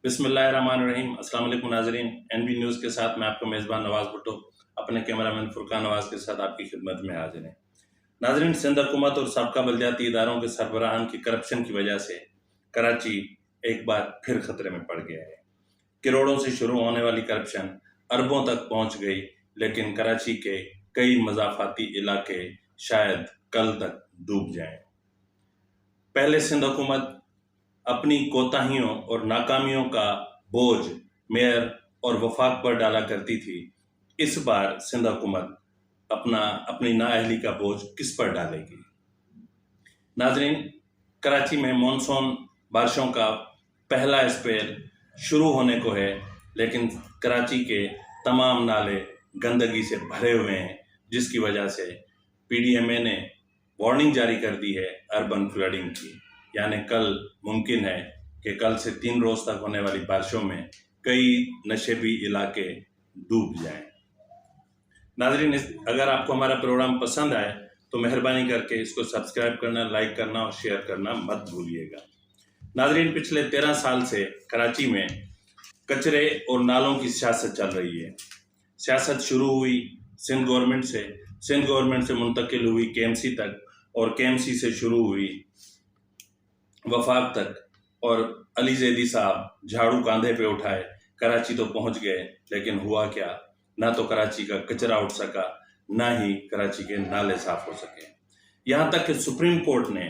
बिस्मिल्लाहिर्रहमानिर्रहीम। अस्सलाम वालेकुम नाज़रीन, NB न्यूज़ के साथ मैं आपका मेज़बान नवाज़ भुट्टो अपने कैमरामैन फुरकान नवाज़ के साथ आपकी खिदमत में हाजिर हैं। नाज़रीन, सिंध हुकूमत और साबका बलदियाती इदारों के सरबराहान की करप्शन की वजह से कराची एक बार फिर खतरे में पड़ गया है। करोड़ों से शुरू होने वाली करप्शन अरबों तक पहुंच गई, लेकिन कराची के कई मज़ाफ़ाती इलाके शायद कल तक डूब जाएं। पहले सिंध हुकूमत अपनी कोताहियों और नाकामियों का बोझ मेयर और वफाक पर डाला करती थी। इस बार सिंध हुकूमत अपनी नाअहली का बोझ किस पर डालेगी? नाजरीन, कराची में मॉनसून बारिशों का पहला स्पेल शुरू होने को है, लेकिन कराची के तमाम नाले गंदगी से भरे हुए हैं, जिसकी वजह से PDMA ने वार्निंग जारी कर दी है अर्बन फ्लडिंग की। यानी कल मुमकिन है कि कल से 3 रोज़ तक होने वाली बारिशों में कई नशेबी इलाके डूब जाएं। नाज़रीन, अगर आपको हमारा प्रोग्राम पसंद आए तो मेहरबानी करके इसको सब्सक्राइब करना, लाइक करना और शेयर करना मत भूलिएगा। नाज़रीन, पिछले 13 साल से कराची में कचरे और नालों की सियासत चल रही है। सियासत शुरू हुई सिंध गवर्नमेंट से मुंतकिल हुई KMC तक, और KMC से शुरू हुई वफाक तक, और अली ज़ैदी साहब झाड़ू कांधे पे उठाए कराची तो पहुंच गए, लेकिन हुआ क्या? ना तो कराची का कचरा उठ सका, ना ही कराची के नाले साफ हो सके। यहाँ तक कि सुप्रीम कोर्ट ने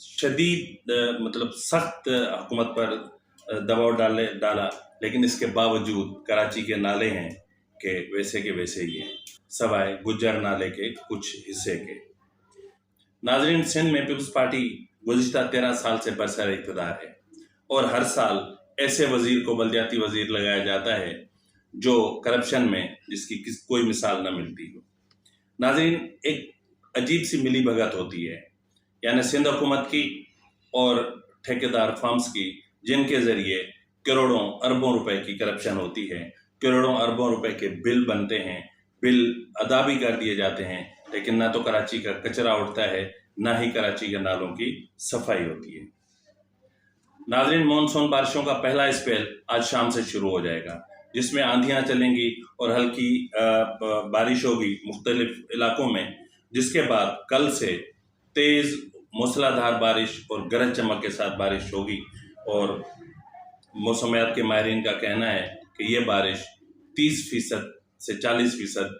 शदीद सख्त हुकूमत पर दबाव डाला, लेकिन इसके बावजूद कराची के नाले हैं कि वैसे के वैसे ही हैं, सवाए गुज्जर नाले के कुछ हिस्से के। नाजरीन, सिंध में पीपल्स पार्टी गुज़िश्ता 13 साल से बरसर इक़्तिदार है, और हर साल ऐसे वज़ीर को बल्दियाती वज़ीर लगाया जाता है जो करप्शन में जिसकी कोई मिसाल न मिलती हो। नाज़रीन, एक अजीब सी मिली भगत होती है, यानी सिंध हुकूमत की और ठेकेदार फर्म्स की, जिनके ज़रिए करोड़ों अरबों रुपए की करप्शन होती है। करोड़ों अरबों रुपए के बिल बनते हैं, बिल अदा भी कर दिए जाते हैं, लेकिन ना तो कराची का कचरा उठता है, ना ही कराची के नालों की सफाई होती है। नाज़रीन, मॉनसून बारिशों का पहला स्पेल आज शाम से शुरू हो जाएगा, जिसमें आंधियां चलेंगी और हल्की बारिश होगी मुख्तलिफ इलाकों में, जिसके बाद कल से तेज़ मूसलाधार बारिश और गरज चमक के साथ बारिश होगी। और मौसमियात के माहिरीन का कहना है कि ये बारिश 30% से 40%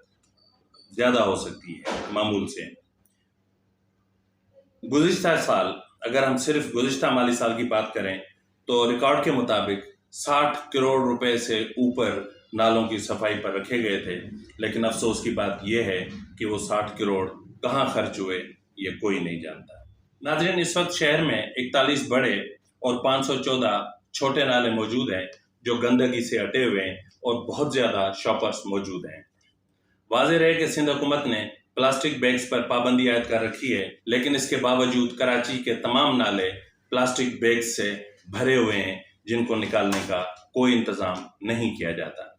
ज़्यादा हो सकती है मामूल से। गुज़िश्ता साल, अगर हम सिर्फ गुज़िश्ता माली साल की बात करें तो रिकॉर्ड के मुताबिक 60 करोड़ रुपए से ऊपर नालों की सफाई पर रखे गए थे, लेकिन अफसोस की बात यह है कि वो 60 करोड़ कहाँ खर्च हुए ये कोई नहीं जानता। नाज़रीन, इस वक्त शहर में 41 बड़े और 514 छोटे नाले मौजूद हैं जो गंदगी से अटे हुए हैं, और बहुत ज़्यादा शॉपर्स मौजूद हैं। वाज़ेह है कि सिंध हुकूमत ने प्लास्टिक बैग्स पर पाबंदी आयद कर रखी है, लेकिन इसके बावजूद कराची के तमाम नाले प्लास्टिक बैग्स से भरे हुए हैं, जिनको निकालने का कोई इंतज़ाम नहीं किया जाता।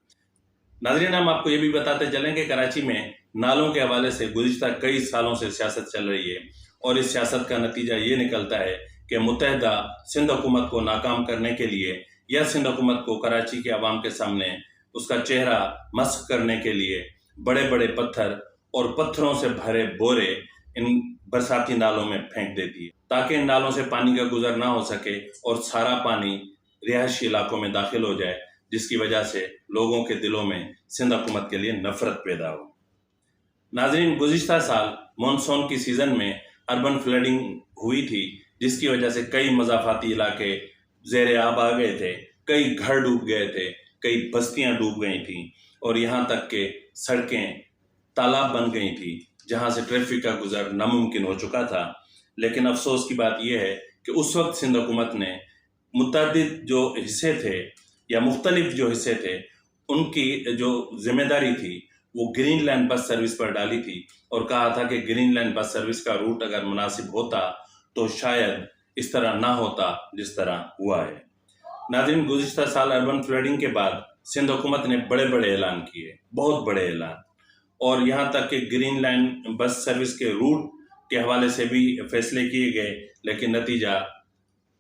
नाज़रीन, हम आपको ये भी बताते चलें कि कराची में नालों के हवाले से गुज़िश्ता कई सालों से सियासत चल रही है, और इस सियासत का नतीजा ये निकलता है कि मुत्तहदा सिंध हुकूमत को नाकाम करने के लिए, या सिंध हुकूमत को कराची के अवाम के सामने उसका चेहरा मस्ख करने के लिए बड़े बड़े पत्थर और पत्थरों से भरे बोरे इन बरसाती नालों में फेंक देती है, ताकि इन नालों से पानी का गुजर ना हो सके और सारा पानी रिहायशी इलाकों में दाखिल हो जाए, जिसकी वजह से लोगों के दिलों में सिंध हुकूमत के लिए नफरत पैदा हो। नाज़रीन, गुज़िश्ता साल मॉनसून की सीज़न में अर्बन फ्लडिंग हुई थी, जिसकी वजह से कई मज़ाफ़ाती इलाके ज़ेरे आब आ गए थे, कई घर डूब गए थे, कई बस्तियां डूब गई थीं, और यहाँ तक के सड़कें तालाब बन गई थी, जहाँ से ट्रैफिक का गुजर नामुमकिन हो चुका था। लेकिन अफसोस की बात यह है कि उस वक्त सिंध हुकूमत ने मुतअद्दिद जो हिस्से थे या मुख्तलिफ जो हिस्से थे, उनकी जो जिम्मेदारी थी वो ग्रीन लाइन बस सर्विस पर डाली थी, और कहा था कि ग्रीन लाइन बस सर्विस का रूट अगर मुनासिब होता तो शायद इस तरह ना होता जिस तरह हुआ है। नाज़रीन, गुज़िश्ता साल अर्बन फ्लडिंग के बाद सिंध हुकूमत ने बड़े बड़े ऐलान किए, बहुत बड़े ऐलान, और यहाँ तक कि ग्रीन लाइन बस सर्विस के रूट के हवाले से भी फैसले किए गए, लेकिन नतीजा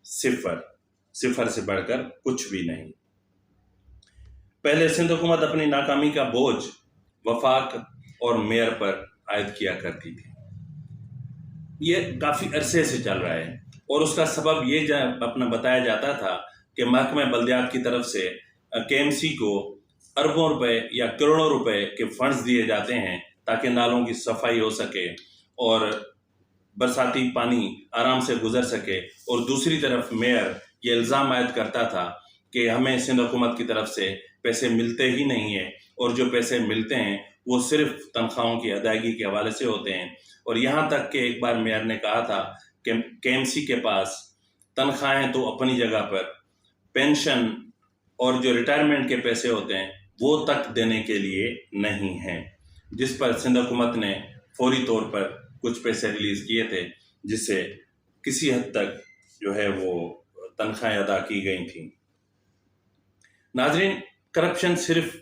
सिफर से बढ़कर कुछ भी नहीं। पहले सिंध हुकूमत अपनी नाकामी का बोझ वफाक और मेयर पर आयद किया करती थी। ये काफ़ी अरसे से चल रहा है और उसका सबब ये अपना बताया जाता था कि महकमा बल्दियात की तरफ से KMC को अरबों रुपए या करोड़ों रुपए के फंड्स दिए जाते हैं ताकि नालों की सफाई हो सके और बरसाती पानी आराम से गुजर सके। और दूसरी तरफ मेयर ये इल्ज़ाम आयद करता था कि हमें सिंध हुकूमत की तरफ से पैसे मिलते ही नहीं है और जो पैसे मिलते हैं वो सिर्फ तनख्वाहों की अदायगी के हवाले से होते हैं। और यहाँ तक कि एक बार मेयर ने कहा था कि KMC के पास तनख्वाहें तो अपनी जगह पर, पेंशन और जो रिटायरमेंट के पैसे होते हैं वो तक देने के लिए नहीं हैं, जिस पर सिंध हुकूमत ने फौरी तौर पर कुछ पैसे रिलीज़ किए थे जिससे किसी हद तक जो है वो तनख्वाहें अदा की गई थी। नाज़रीन, करप्शन सिर्फ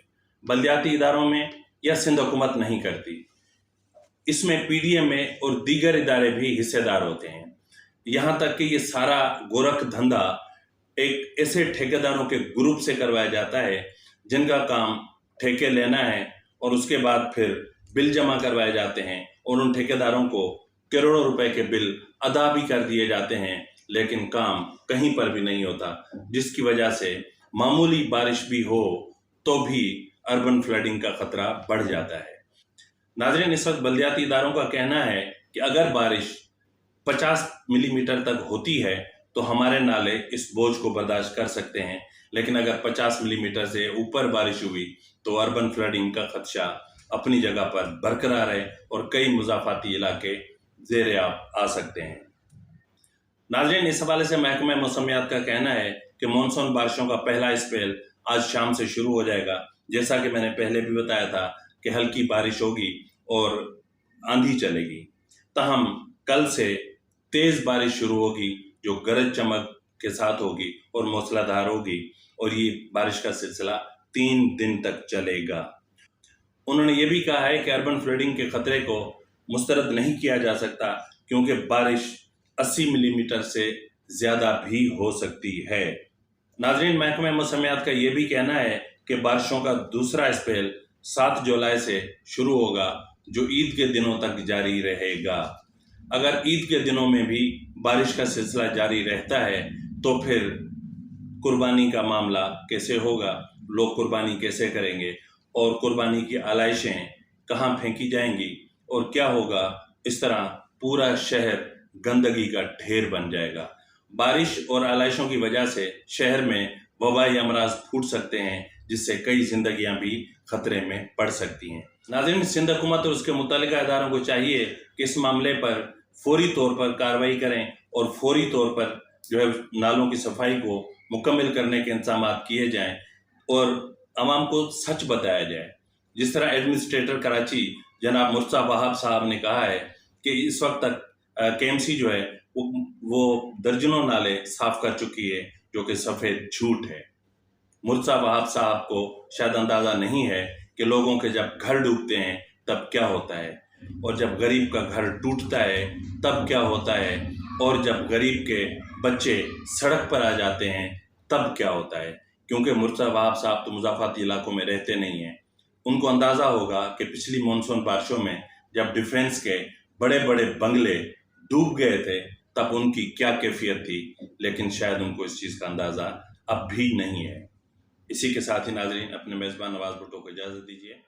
बल्दियाती इदारों में या सिंध हुकूमत नहीं करती, इसमें PDMA और दीगर इदारे भी हिस्सेदार होते हैं। यहाँ तक कि ये सारा गोरख धंधा एक ऐसे ठेकेदारों के ग्रुप से करवाया जाता है जिनका काम ठेके लेना है और उसके बाद फिर बिल जमा करवाए जाते हैं और उन ठेकेदारों को करोड़ों रुपए के बिल अदा भी कर दिए जाते हैं, लेकिन काम कहीं पर भी नहीं होता, जिसकी वजह से मामूली बारिश भी हो तो भी अर्बन फ्लडिंग का खतरा बढ़ जाता है। नाज़रीन, इस वक्त बल्दियाती इदारों का कहना है कि अगर बारिश 50 मिलीमीटर तक होती है तो हमारे नाले इस बोझ को बर्दाश्त कर सकते हैं, लेकिन अगर 50 मिलीमीटर से ऊपर बारिश हुई तो अर्बन फ्लडिंग का खदशा अपनी जगह पर बरकरार है और कई मुज़ाफ़ाती इलाके ज़ेर आब आ सकते हैं। नाज़रीन, इस हवाले से महकमा मौसमियात का कहना है कि मानसून बारिशों का पहला स्पेल आज शाम से शुरू हो जाएगा। जैसा कि मैंने पहले भी बताया था कि हल्की बारिश होगी और आंधी चलेगी, ताहम कल से तेज़ बारिश शुरू होगी जो गरज चमक के साथ होगी और मूसलाधार होगी और ये बारिश का सिलसिला 3 दिन तक चलेगा। उन्होंने ये भी कहा है कि अर्बन फ्लडिंग के खतरे को मुस्तरद नहीं किया जा सकता क्योंकि बारिश 80 मिलीमीटर से ज़्यादा भी हो सकती है। नाज़रीन, महकमा मौसमियात का ये भी कहना है कि बारिशों का दूसरा स्पेल 7 जुलाई से शुरू होगा जो ईद के दिनों तक जारी रहेगा। अगर ईद के दिनों में भी बारिश का सिलसिला जारी रहता है तो फिर कुर्बानी का मामला कैसे होगा, लोग कुर्बानी कैसे करेंगे और कुर्बानी की आलाइशें कहाँ फेंकी जाएंगी और क्या होगा। इस तरह पूरा शहर गंदगी का ढेर बन जाएगा। बारिश और आलाइशों की वजह से शहर में वबाई अमराज फूट सकते हैं जिससे कई जिंदगियां भी खतरे में पड़ सकती हैं। नाज़रीन, सिंध हुकूमत और उसके मुतल्लिका इदारों को चाहिए कि इस मामले पर फौरी तौर पर कार्रवाई करें और फौरी तौर पर जो है नालों की सफाई को मुकम्मल करने के इंतजाम किए जाएं और आवाम को सच बताया जाए। जिस तरह एडमिनिस्ट्रेटर कराची जनाब मुर्तज़ा वहाब साहब ने कहा है कि इस वक्त तक KMC जो है वो दर्जनों नाले साफ कर चुकी है, जो कि सफ़ेद झूठ है। मुर्तज़ा वहाब साहब को शायद अंदाज़ा नहीं है कि लोगों के जब घर डूबते हैं तब क्या होता है और जब गरीब का घर टूटता है तब क्या होता है और जब गरीब के बच्चे सड़क पर आ जाते हैं तब क्या होता है। क्योंकि मुर्तज़ा वहाब साहब तो मुज़ाफ़ाती इलाकों में रहते नहीं हैं, उनको अंदाज़ा होगा कि पिछली मानसून बारिशों में जब डिफेंस के बड़े बड़े बंगले डूब गए थे तब उनकी क्या कैफियत थी, लेकिन शायद उनको इस चीज़ का अंदाज़ा अब भी नहीं है। इसी के साथ ही नाज़रीन, अपने मेज़बान नवाज़ भुट्टो को इजाज़त दीजिए।